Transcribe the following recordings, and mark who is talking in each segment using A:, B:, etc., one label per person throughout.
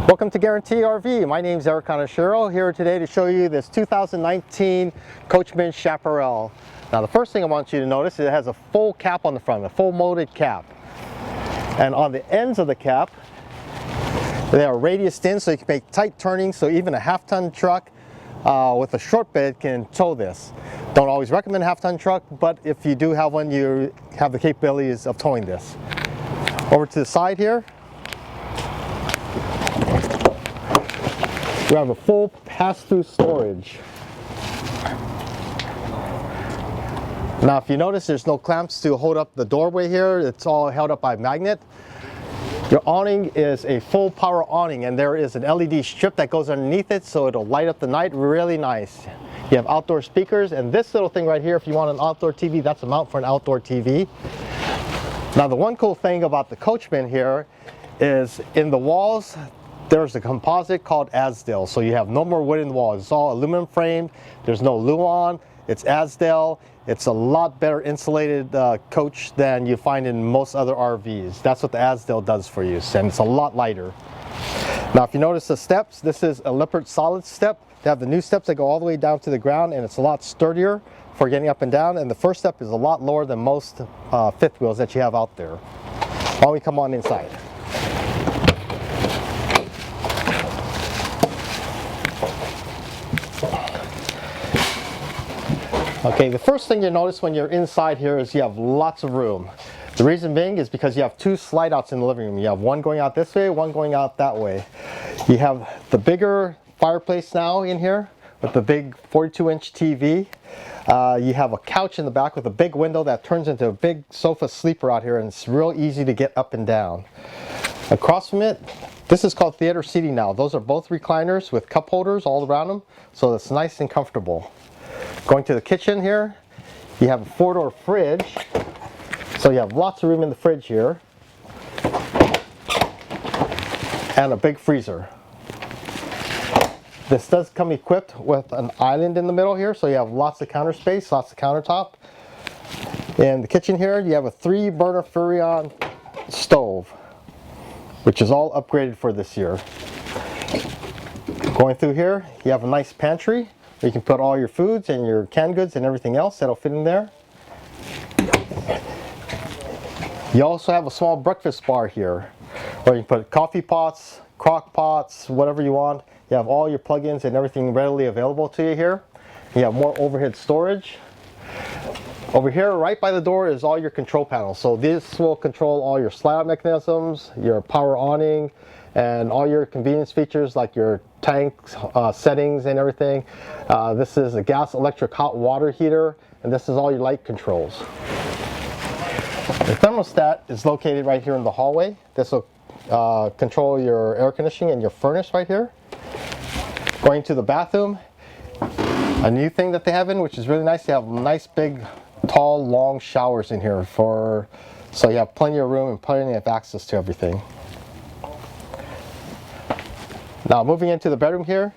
A: Welcome to Guarantee RV. My name is Eric Conashiro, here today to show you this 2019 Coachmen Chaparral. Now the first thing I want you to notice is it has a full cap on the front, a full molded cap. And on the ends of the cap, they are radiused in so you can make tight turning, so even a half-ton truck with a short bed can tow this. Don't always recommend a half-ton truck, but if you do have one, you have the capabilities of towing this. Over to the side here, we have a full pass-through storage. Now if you notice, there's no clamps to hold up the doorway here. It's all held up by magnet. Your awning is a full power awning, and there is an LED strip that goes underneath it so it'll light up the night really nice. You have outdoor speakers, and this little thing right here, if you want an outdoor TV, that's a mount for an outdoor TV. Now the one cool thing about the Coachmen here is in the walls, there's a composite called Azdel, so you have no more wood in the walls. It's all aluminum framed, there's no Luan, it's Azdel. It's a lot better insulated coach than you find in most other RVs. That's what the Azdel does for you, and it's a lot lighter. Now if you notice the steps, this is a Leopard solid step. They have the new steps that go all the way down to the ground, and it's a lot sturdier for getting up and down, and the first step is a lot lower than most fifth wheels that you have out there. Why don't we come on inside? Okay, the first thing you notice when you're inside here is you have lots of room. The reason being is because you have two slide outs in the living room. You have one going out this way, one going out that way. You have the bigger fireplace now in here with the big 42-inch TV. You have a couch in the back with a big window that turns into a big sofa sleeper out here, and it's real easy to get up and down. Across from it, this is called theater seating now. Those are both recliners with cup holders all around them, so it's nice and comfortable. Going to the kitchen here, you have a four-door fridge, so you have lots of room in the fridge here, and a big freezer. This does come equipped with an island in the middle here, so you have lots of counter space, lots of countertop. In the kitchen here, you have a 3-burner Furrion stove, which is all upgraded for this year. Going through here, you have a nice pantry. You can put all your foods and your canned goods and everything else that'll fit in there. You also have a small breakfast bar here where you can put coffee pots, crock pots, whatever you want. You have all your plug-ins and everything readily available to you here. You have more overhead storage. Over here, right by the door, is all your control panels. So this will control all your slide-out mechanisms, your power awning, and all your convenience features like your tank settings and everything. This is a gas electric hot water heater, and this is all your light controls. The thermostat is located right here in the hallway. This will control your air conditioning and your furnace right here. Going to the bathroom, a new thing that they have in, which is really nice, they have nice big tall long showers in here so you have plenty of room and plenty of access to everything. Now moving into the bedroom here,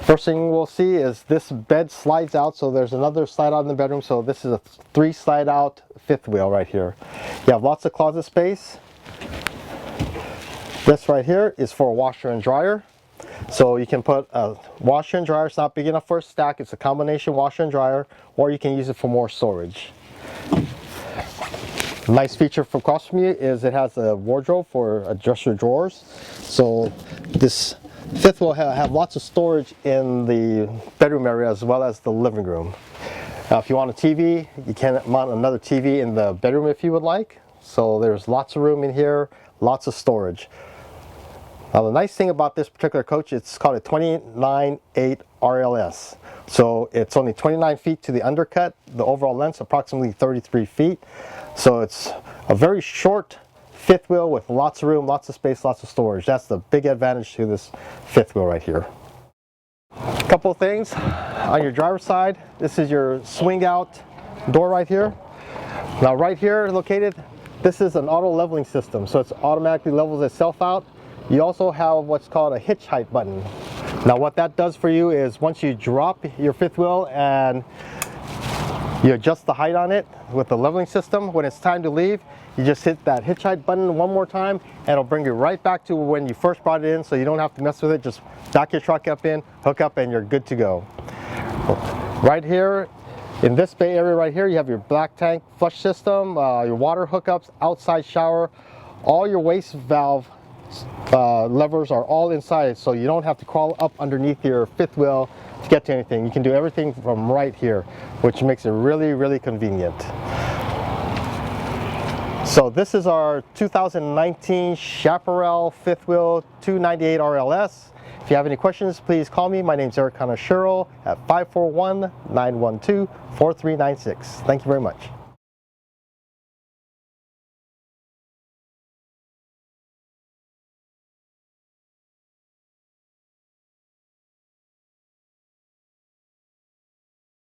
A: first thing we'll see is this bed slides out, so there's another slide out in the bedroom, so this is a 3 slide out fifth wheel right here. You have lots of closet space. This right here is for a washer and dryer. So you can put a washer and dryer. It's not big enough for a stack. It's a combination washer and dryer, or you can use it for more storage. Nice feature from across from you is it has a wardrobe for adjust your drawers. So this fifth will have lots of storage in the bedroom area as well as the living room. Now if you want a TV, you can mount another TV in the bedroom if you would like. So there's lots of room in here, lots of storage. Now the nice thing about this particular coach, it's called a 29.8 RLS. So it's only 29 feet to the undercut. The overall length is approximately 33 feet. So it's a very short fifth wheel with lots of room, lots of space, lots of storage. That's the big advantage to this fifth wheel right here. A couple of things. On your driver's side, this is your swing out door right here. Now right here located, this is an auto leveling system. So it automatically levels itself out. You also have what's called a hitch height button. Now what that does for you is once you drop your fifth wheel and You adjust the height on it with the leveling system. When it's time to leave, you just hit that hitch height button one more time and it'll bring you right back to when you first brought it in, so you don't have to mess with it. Just back your truck up in, hook up, and you're good to go. Right here, in this bay area right here, you have your black tank flush system, your water hookups, outside shower. All your waste valve levers are all inside, so you don't have to crawl up underneath your fifth wheel to get to anything. You can do everything from right here, which makes it really, really convenient. So this is our 2019 Chaparral Fifth Wheel 298 RLS. If you have any questions, please call me. My name is Eric Conashiro at 541-912-4396. Thank you very much.